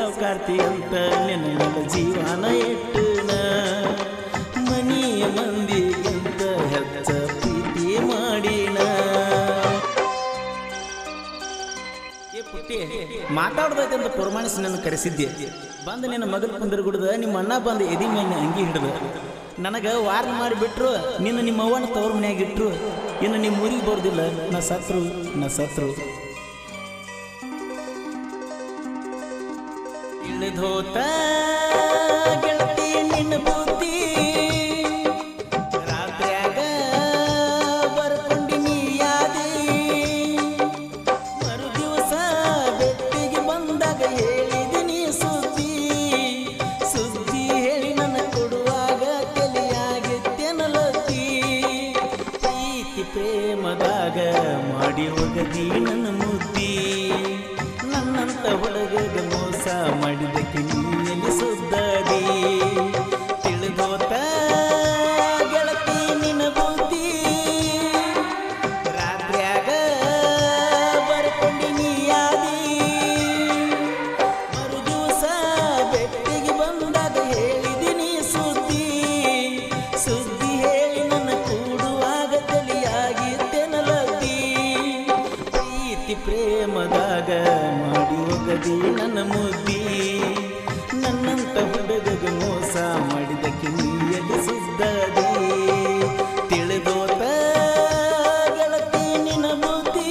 ಸಾವುಕಾರ್ತಿ ಅಂತ ನಿನ್ನ ಜೀವನ ಇಟ್ಟನ ಮನಿಯ ಮಂದಿಗಿಂತ ಹೆಚ್ಚ ಪ್ರೀತಿ ಮಾಡಿನ ಮಾತಾಡ್ದೈತೆ ಅಂತ ಪುರಮಾಣಿಸಿ ನನ್ನ ಕರೆಸಿದ್ದೆ ಬಂದು ನಿನ್ನ ಮಗನ ಕುಂದ್ರ ಗುಡ್ದ ನಿಮ್ಮ ಅಣ್ಣ ಬಂದು ಎದಿ ಮೇಲೆ ಅಂಗಿ ಹಿಡ್ದ ನನಗೆ ವಾರ್ನ್ ಮಾಡಿಬಿಟ್ರು ನಿಮ್ಮ ಅವ್ವನ ತವ್ರ ಮನೆಯಾಗಿಟ್ರು ಇನ್ನು ನಿಮ್ಮ ಊರಿಗೆ ಬರೋದಿಲ್ಲ ನಾ ಸತ್ರು ಇಳಿದೋತ ಗೆಳತಿ ನಿನ್ನ ಬುದ್ಧಿ ರಾತ್ರಿಯಾಗ ಬರ್ಕೊಂಡಿ ನೀ ಯಾದಿ ಮರು ದಿವಸ ಬೆಟ್ಟಿಗೆ ಬಂದಾಗ ಹೇಳಿದಿನಿ ಸುದ್ದಿ ಹೇಳಿ ನನ್ನ ಕೊಡುವಾಗ ತಲೆಯಾಗಿತ್ತೆನಲತಿ ಪ್ರೀತಿ ಪ್ರೇಮದಾಗ ಮಾಡಿ ಹೋಗದಿ ನನ್ನ ಮುದ್ದಿ ನನ್ನಂತ ಒಳಗ ಮೋಸ ಮಾಡಿದಕ್ಕೆ ನೀಲಿ ಸುದ್ದದಿ ತಿಳಿದೋತ ಗೆಳತಿ ನಿನ್ನ ಬುದ್ಧಿ ರಾತ್ರಿಯಾಗ ಬರ್ಕೊಂಡಿ ನೀ ಯಾದಿ ಮರು ದಿವಸ ಬೆಟ್ಟಿಗೆ ಬಂದಾಗ ಹೇಳಿದಿನಿ ಸುದ್ದಿ ಹೇಳಿ ನನ್ನ ಕೂಡುವಾಗ ತಲೆಯಾಗಿತ್ತೆನಲತಿ ಪ್ರೀತಿ ಪ್ರೇಮದಾಗ ಮಾಡಿ ಹೋಗದಿ ನನ್ನ ಮುದ್ದಿ ನನ್ನಂತ ಹುಡುಗ ಮೋಸ ಮಾಡಿದಕ್ಕೆ ನೀಯಲ್ಲಿ ಸುದ್ದದಿ ತಿಳಿದೋತ ಗೆಳತಿ ನಿನ್ನ ಬುದ್ಧಿ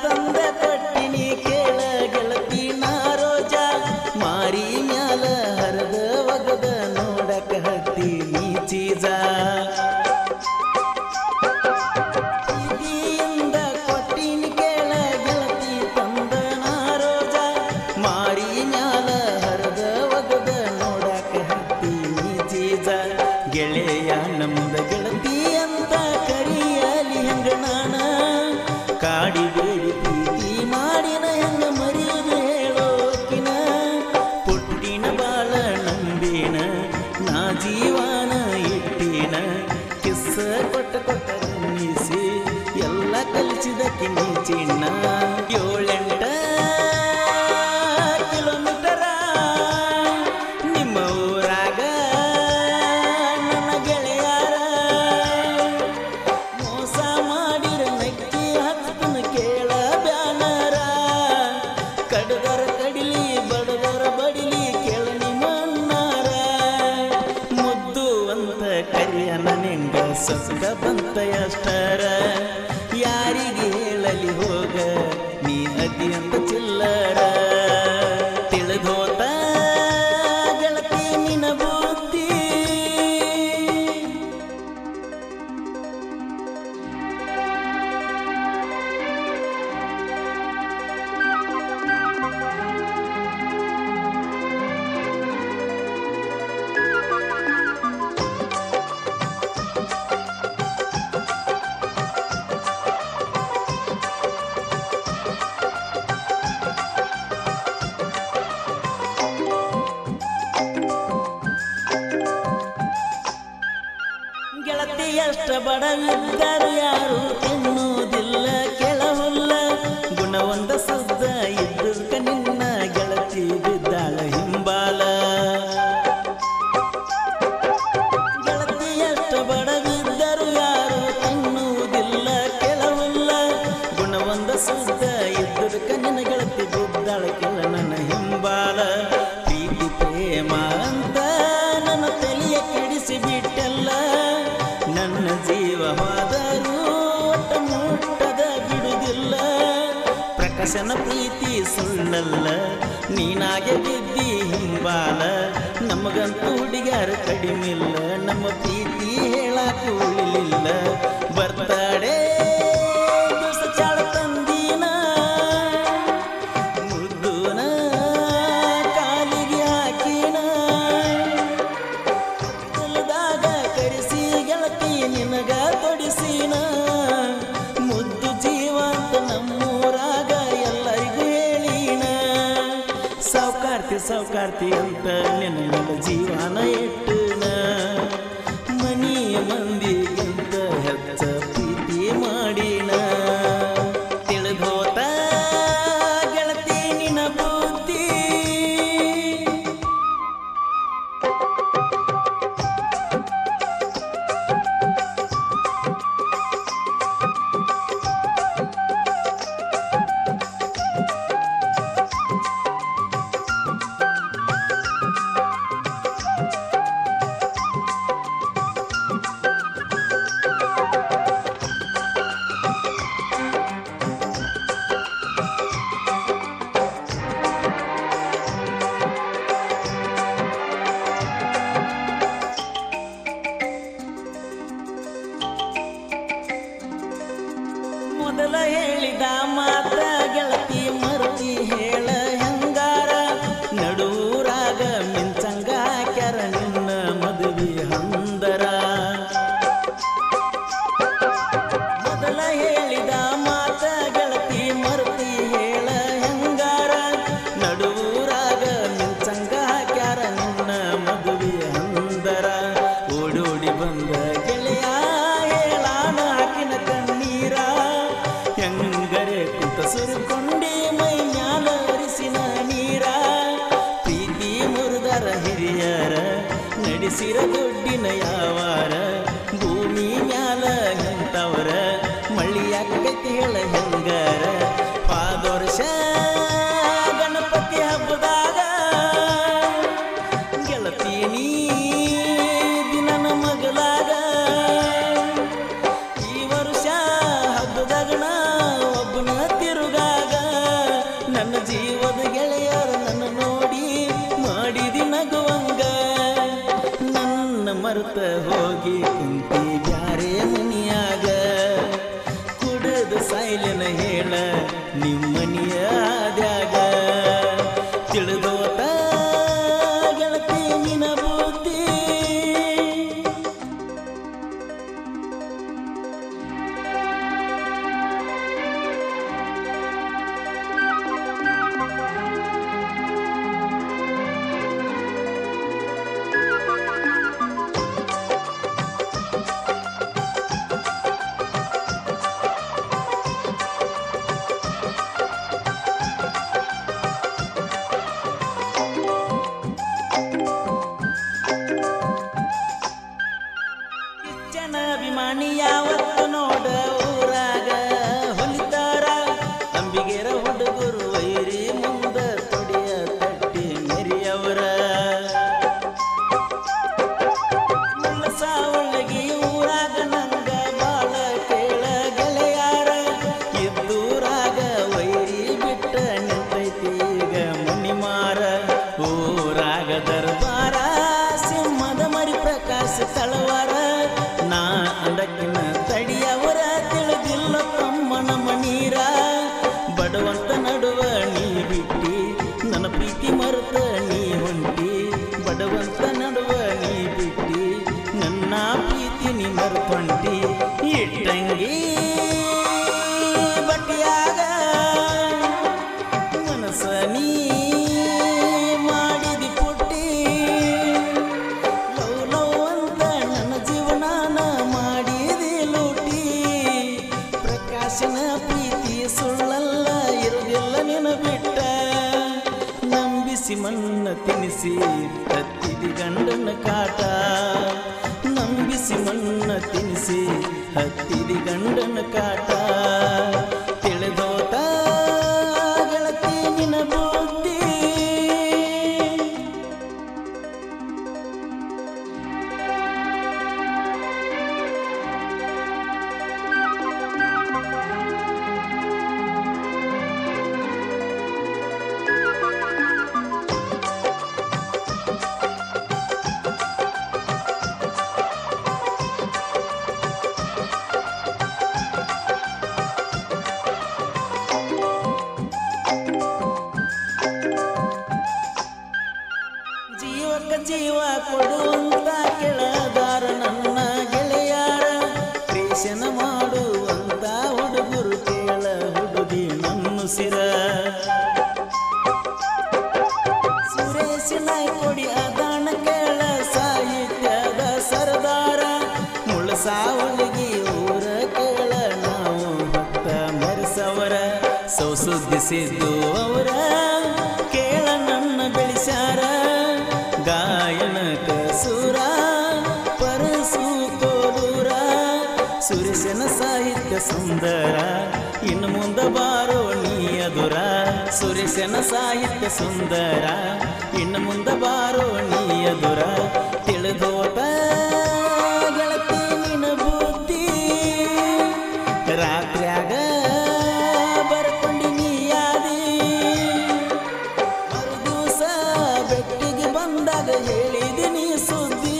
ತಂದ ಕೊಟ್ಟಿನಿ ಕೇಳ ಗೆಳತಿ ನಾರೋಜ ಮಾರಿ ಮ್ಯಾಲ ಹರದ ಒಗದ ನೋಡಕ ಹತ್ತಿ ನೀ ಚೀಜ ಪ್ರೀತಿಯಿಂದ ಕೊಟ್ಟಿನಿ ಕೇಳ ಗೆಳತಿ ತಂದ ನಾರೋಜ ಮಾರಿ ಮ್ಯಾಲ ಹರದ ಒಗದ ನೋಡಕ ಹತ್ತಿ ನೀ ಚೀಜ ಗೆಳೆಯ ನಮ್ದ ಗೆಳತಿ ಅಂತ ಕರಿಯಲಿ ಹಂಗ ನಾನ ಕಾಡಿಬೇಡಿ ಪ್ರೀತಿ ಮಾಡಿನ ಹೆಂಗ ಮರಿಯದು ಹೇಳೋಕಿನ ಪುಟ್ಟಿನ ಬಾಳ ನಂಬಿನ ನಾ ಜೀವನ ಇಟ್ಟಿನ ಕಿಸ್ಸ ಕೊಟ್ಟ ನಿಸಿ ಎಲ್ಲ ಕಲಿಸಿದಕ್ಕೆ ನೀ ಚಿನ್ನ 7-8 ಕಿಲೋಮೀಟರ ನಿಮ್ಮ ಊರಾಗ ನನ್ನ ಗೆಳೆಯಾರ ಮೋಸ ಮಾಡಿರ ನಕ್ಕಿ ಹತ್ತನ ಕೇಳ ಬ್ಯಾನರ ಕಡದರ ಕಡಿಲಿ ಬಡದರ ಬಡಿಲಿ ಕೇಳ ನಿಮ್ಮಣ್ಣಾರ ಮುದ್ದು ಅಂತ ಕರಿಯನ ನಿಂಗ ಸೊಕ್ಕ ಬಂತ ಎಷ್ಟರ ಯಾರಿಗೆ ಹೇಳಲಿ ಹೋಗ ನೀ ಅದಿ ಅಂತ ಚಿಲ್ಲರ ತಿಳಿದೋತ ಗೆಳತಿ ನಿನ್ನ ಬುದ್ಧಿ ಗೆಳತಿ ಎಷ್ಟ ಬಡವಿದ್ದರು ಯಾರು ಎನ್ನುವುದಿಲ್ಲ ಕೆಳಹುಲ್ಲ ಗುಣವಂದ ಸುದ್ದ ಇದ್ದಕ ನಿನ್ನ ಗೆಳತಿ ಬಿದ್ದಾಳ ಹಿಂಬಾಲ ಗೆಳತಿ ಎಷ್ಟ ಬಡವಿದ್ದರು ಯಾರು ಎನ್ನುವುದಿಲ್ಲ ಕೆಳಹುಲ್ಲ ಗುಣವಂದ ಸುದ್ದ ಇದ್ದಕ ನಿನ್ನ ಗೆಳತಿ ಬಿದ್ದಾಳ ಕೆಳ ನನ್ನ ಹಿಂಬಾಲ ಪ್ರೀತಿ ಪ್ರೇಮ ಅಂತ ನನ್ನ ತಲೆಯ ಕೆಡಿಸಿ ಬಿಟ್ಟೆಲ್ಲ ನನ್ನ ಜೀವ ಹೋದರೂ ಒಟ್ಟ ಮುಟ್ಟದ ಬಿಡುವುದಿಲ್ಲ ಪ್ರಕಾಶನ ನನ್ನ ಪ್ರೀತಿ ಸುಳ್ಳಲ್ಲ ನೀನಾಗೆ ಬಿದ್ದಿ ಹಿಂಬಾಲ ನಮಗಂತೂ ಹುಡುಗ್ಯಾರ ಕಡಿಮಿಲ್ಲ ನಮ್ಮ ಪ್ರೀತಿ ಹೇಳಾಕ ಉಳಿಲಿಲ್ಲ ಬರ್ತಾಡೆ ದಿವಸ ಚಾಳ ತಂದಿನ ಮುದ್ದುನ ಕಾಲಿಗೆ ಹಾಕಿನ ಹೊಲದಾಗ ಕರೆಸಿ ಗೆಳತಿ ನಿನಗ ತೊಡಿಸಿನ ಮುದ್ದು ಜೀವಂತ ನಮ್ಮೂರಾಗ ಎಲ್ಲರಿಗೂ ಹೇಳಿನ ಸಾವುಕಾರ್ತಿ ಅಂತ ನಿನ್ನ ಜೀವನ ಇಟ್ಟನ ಮನೆಯ ಮಂದಿಗಿಂತ ಹೆಚ್ಚ ಪ್ರೀತಿ ಮಾಡಿನ ತಿಳಿದೋತ ಗೆಳತಿ ನಿನ್ನ ಬುದ್ಧಿ ಮೊದಲ ಹೇಳಿದ ಮಾತ ಗೆಳತಿ ಮರುತಿ ಹೇಳ ಹೆಂಗಾರ ನಡೂರಾಗ ಮಿಂಚಂಗ ಹಾಕ್ಯಾರ ನಿನ್ನ ಮದುವೆ ಹಂದರ ಮೊದಲ ಹೇಳಿದ ಮಾತ ಗೆಳತಿ ಮರುತಿ ಹೇಳ ಹೆಂಗಾರ ನಡೂರಾಗ ಮಿಂಚಂಗ ಹಾಕ್ಯಾರ ನಿನ್ನ ಮದುವೆ ಹಂದರ ಓಡೋಡಿ ಬಂದ ಗೆಳೆಯ ಹೇಳಾನ ಹಾಕಿನ ಕಣ್ಣೀರ ಹೆಂಗರೆ ಕುಂತ ಸುರುಕೊಂಡಿ ಮೈ ಮ್ಯಾಲ ಅರಿಸಿನ ನೀರ ಪ್ರೀತಿ ಮುರಿದರ ಹಿರಿಯರ ನಡೆಸಿರ ದುಡ್ಡಿನ ಯಾವಾರ ಭೂಮಿ ಮ್ಯಾಲ ಎಂತವರ ಮಳಿಯಾಕೈತಿ ಹೇಳ ಹೆಂಗಾರ ಪಾದೋರ್ಷ ಗಣಪತಿ ಹಬ್ಬದಾಗ ಗೆಳತಿ ನೀ ದಿನನ ಮಗಲಾಗ ಈ ವರ್ಷ ಹಬ್ಬದಾಗಣ ಒಬ್ಬನ ತಿರುಗಾಗ ನನ್ನ ಜೀವದ ಗೆಳೆಯರು ನನ್ನ ನೋಡಿ ಮಾಡಿದಿ ನಗುವಂಗ ನನ್ನ ಮರೆತ ಹೋಗಿ ಕುಂತಿ ಬ್ಯಾರೆ ಮನಿಯಾಗ ಕುಡಿದು ಸಾಯ್ಲೆನ ಹೇಳ ನಿಮ್ಮನಿಯ ಆದ್ಯಾಗ ತಿಳಿದೋತ ಗೆಳತಿ ನಿನ ಬುದ್ಧಿ ಅಭಿಮಾನಿ ಯಾವತ್ತು ನೋಡ ಊರಾಗ ಹೊಲಿತಾರ ಅಂಬಿಗೆರ ಹುಡುಗರು ವೈರಿ ಮುಂದ ತೊಡಿಯ ತಟ್ಟಿ ಮೆರಿಯವರ ಒಳಗಿ ಊರಾಗ ನಂಗ ಬಾಳ ಕೇಳ ಗೆಳೆಯಾರ ಇದ್ದೂರಾಗ ವೈರಿ ಬಿಟ್ಟ ನಿಂತೈತಿ ಈಗ ಮಣಿಮಾರ ಊರಾಗ ದರ್ಬಾರ ಸಿಂಹದ ಮರಿ ಪ್ರಕಾಶ ತಳವಾರ ನಾ ಅಂದಕ್ಕಿನ ತಡಿಯವರ ತಿಳಿದಿಲ್ಲ ತಮ್ಮನ ಮನೀರ ಬಡವಂತ ನಡುವ ನೀ ಬಿಟ್ಟಿ ನನ್ನ ಪ್ರೀತಿ ಮರುತ ನೀ ಹೊಂಟಿ ಬಡವಂತ ನಡುವ ನೀ ಬಿಟ್ಟಿ ನನ್ನ ಪ್ರೀತಿ ನೀ ಮರುತೊಂಟಿ ಇಟ್ಟಂಗಿ ಬಟ್ಟಿಯಾಗ ಮನಸ್ಸ ನೀ ಮಾಡಿದಿ ಪುಟ್ಟಿ ಲವ್ ಲವ್ ಅಂತ ನನ್ನ ಜೀವನಾನ ಮಾಡಿದಿ ಲೂಟಿ ಪ್ರಕಾಶನ ಪ್ರೀತಿ ಸುಳ್ಳಲ್ಲ ಇರುವುದಿಲ್ಲ ನಿನ್ನ ಬಿಟ್ಟ ನಂಬಿಸಿ ಮಣ್ಣ ತಿನಿಸಿ ಹತ್ತಿದಿ ಗಂಡನ ಕಾಟ ನಂಬಿಸಿ ಮಣ್ಣ ತಿನಿಸಿ ಹತ್ತಿದಿ ಗಂಡನ ಕಾಟ ತಿಳಿದೋತ ಗೆಳತಿ ನಿನ ಬುದ್ಧಿ ಸುರೇಶ್ ನಾಯ್ಕೊಡಿ ಅದಾನ ಕೇಳ ಸಾಹಿತ್ಯದ ಸರದಾರ ಮುಳಸಾವಳಿಗೆ ಊರ ಕೇಳ ನಾವು ಭಕ್ತ ಮರಸವರ ಸೌಸುದ್ದಿಸಿದ್ದು ಅವರ ಕೇಳ ನನ್ನ ಬೆಳೆಸ್ಯಾರ ಗಾಯನ ಕಸೂರ ಪರಸು ಕೋಲೂರ ಸುರೇಶನ ಸಾಹಿತ್ಯ ಸುಂದರ ಇನ್ನು ಮುಂದೆ ಬಾರೋ ನೀ ಅದುರ ಸುರೇಶನ ಸಾಹಿತ್ಯ ಸುಂದರ ಇನ್ನು ಮುಂದೆ ಬಾರೋ ನೀ ಅದುರ ತಿಳಿದೋತ ಗೆಳತಿ ನಿನ್ನ ಬುದ್ಧಿ ರಾತ್ರ್ಯಾಗ ಬರ್ಕೊಂಡಿ ನೀ ಯಾದಿ ಮರುದಿವಸ ಬೆಟ್ಟಿಗೆ ಬಂದಾಗ ಹೇಳಿದಿನಿ ಸುದ್ದಿ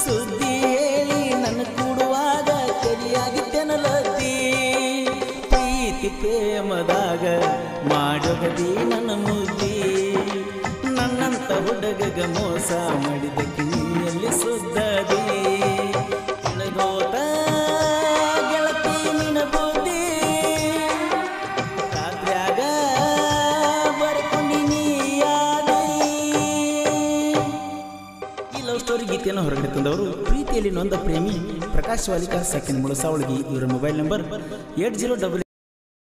ಸುದ್ದಿ ಹೇಳಿ ನನ್ನ ಕೂಡುವಾಗ ಕಲಿಯಾಗಿದ್ದೆನಲದ್ದಿ ಪ್ರೀತಿ ಪ್ರೇಮದಾಗ ಮಾಡೋಗದಿ ನನ್ನ ಮುದ್ದಿ ನನ್ನಂತ ಹುಡುಗಗ ಮೋಸ ಮಾಡಿದ ಕಿಣಿಯಲ್ಲಿ ಸುದ್ದದಿ ತಿಳಿದೋತ ಗೆಳತಿ ನಿನ್ನ ಬುದ್ಧಿ ರಾತ್ರ್ಯಾಗ ಬರ್ಕೊಂಡಿ ನೀ ಯಾದಿ. ಈ ಲವ್ ಸ್ಟೋರಿ ಗೀತೆಯನ್ನು ಹೊರಗಡೆ ತಂದವರು ಪ್ರೀತಿಯಲ್ಲಿ ನೊಂದ ಪ್ರೇಮಿ ಪ್ರಕಾಶ್ ವಾಲಿಕಾ ಸೆಕೆಂಡ್ ಮುಳಸಾವಳಿಗೆ ಇವರ ಮೊಬೈಲ್ ನಂಬರ್ 80